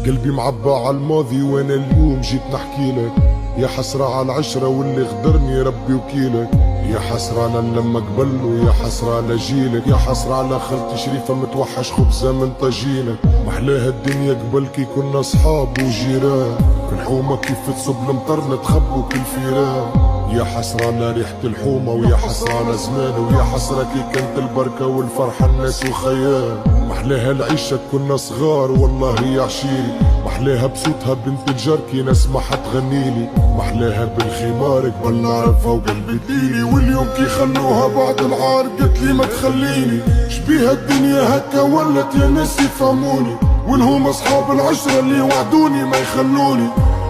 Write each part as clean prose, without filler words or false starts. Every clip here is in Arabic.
قلبي معبى على الماضي وانا اليوم جيت نحكيلك. يا حسرة على العشرة واللي غدرني ربي وكيلك. يا حسرة على لما قبل ويا حسرة على جيلك. يا حسرة على خالتي شريفة متوحش خبزة من طاجينك. محلاها الدنيا قبل كي كنا صحاب وجيران. في الحومة كيف تصب المطر نتخبوا كل فيران. يا حسرة على ريحة الحومة ويا حسرة على زمان. ويا حسرة كي كانت البركة والفرحة الناس وخيال. محلاها العيشة كنا صغار والله يا عشيري. محلاها بصوتها بنت الجار كي نسمعها تغنيلي. محلاها بالخمار قبل نعرفها وقلبي دليلي. واليوم كي خلوها بعد العار قلتلي ما تخليني. شبيها الدنيا هكا ولت يا ناس يفهموني. وينهم اصحاب العشرة اللي وعدوني ما يخلوني.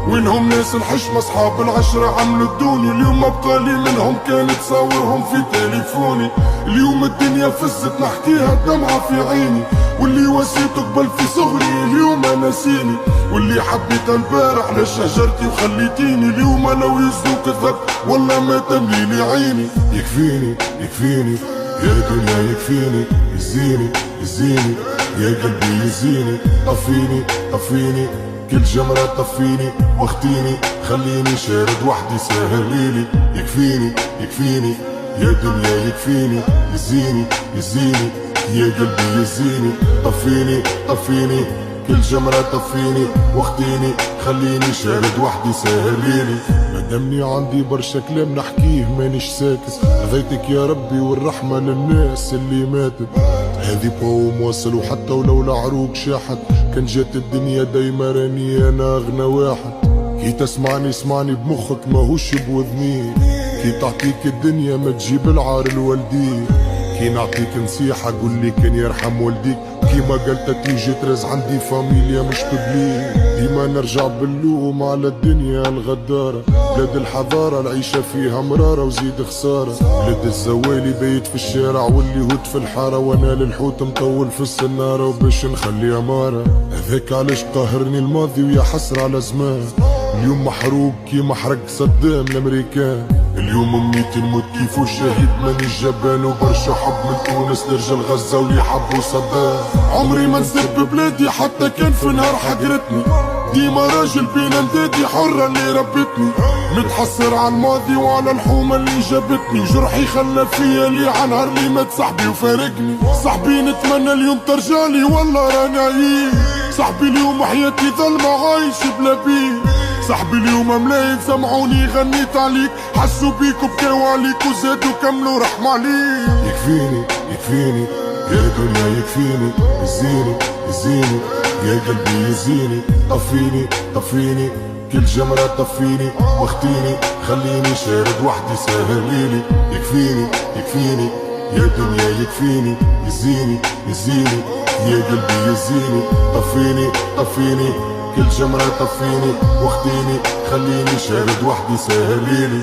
وينهم ناس الحشمة اصحاب العشرة عملوا الدوني. اليوم ما بقالي منهم كانت تصاورهم في تليفوني. اليوم الدنيا فزت نحكيها الدمعة في عيني. واللي وسيته قبل في صغري اليوم ناسيني. واللي حبيتها البارح ليش هجرتي وخليتيني. اليوم لو يزدوك الذب والله ما تمليلي عيني. يكفيني يكفيني يا دنيا يكفيني. يزيني يزيني يا قلبي يزيني. طفيني طفيني كل جمرة طفيني واختيني. خليني شارد وحدي سهليلي. يكفيني يكفيني يا دنيا يكفيني. يزيني يزيني يا قلبي يزيني. طفيني طفيني كل جمرة طفيني واختيني. خليني شارد وحدي سهليلي. مدامني عندي برشا كلام نحكيه مانيش ساكت. هديتك يا ربي والرحمة للناس اللي ماتت. هذي بوم واصل وحتى ولو العروق شاحت. كان جات الدنيا دايما راني انا اغنى واحد. كي تسمعني اسمعني بمخك ماهوش بوذني. كي تعطيك الدنيا ما تجيب العار الوالدين. كي نعطيك نصيحة قولي كان يرحم والديك. كيما قلت تيجي ترز عندي فاميليا مش ببليك. ديما نرجع باللوم على الدنيا الغدارة. بلاد الحضارة العيشة فيها مرارة وزيد خسارة. بلاد الزوالي بيت في الشارع واللي هود في الحارة. وانا للحوت مطول في السنارة وباش نخلي عمارة. هذاك علاش قاهرني الماضي ويا حسرة على زمان. اليوم محروق كيما حرق صدام الامريكان. اليوم امنيتي نموت كيفو شهيد ماني جبان. وبرشا حب من تونس لرجال غزة واللي حبوا صدام. عمري ما نسيت ببلادي حتى كان في نهار حقرتني. ديما راجل بين اندادي حرة اللي ربتني. متحسر على الماضي وعلى الحومة اللي جابتني. جرحي خلى فيا لي على نهار اللي مات صاحبي وفارقني. صاحبي نتمنى اليوم ترجعلي والله راني عييت. صاحبي اليوم حياتي ظلمة عايش بلا بيه. صاحبي اليوم ملايين سمعوني غنيت عليك. حسوا بيك وبكاو عليك وزادوا كملوا رحمة عليك. يكفيني يكفيني يا دنيا يكفيني. يزيني يزيني يا قلبي يزيني. طفيني طفيني كل جمرة طفيني واختيني. خليني شارد وحدي سهليلي. يكفيني يكفيني يا دنيا يكفيني. يزيني يزيني يا قلبي يزيني. طفيني طفيني كل جمرة طفيني واختيني. خليني شارد وحدي سهليلي.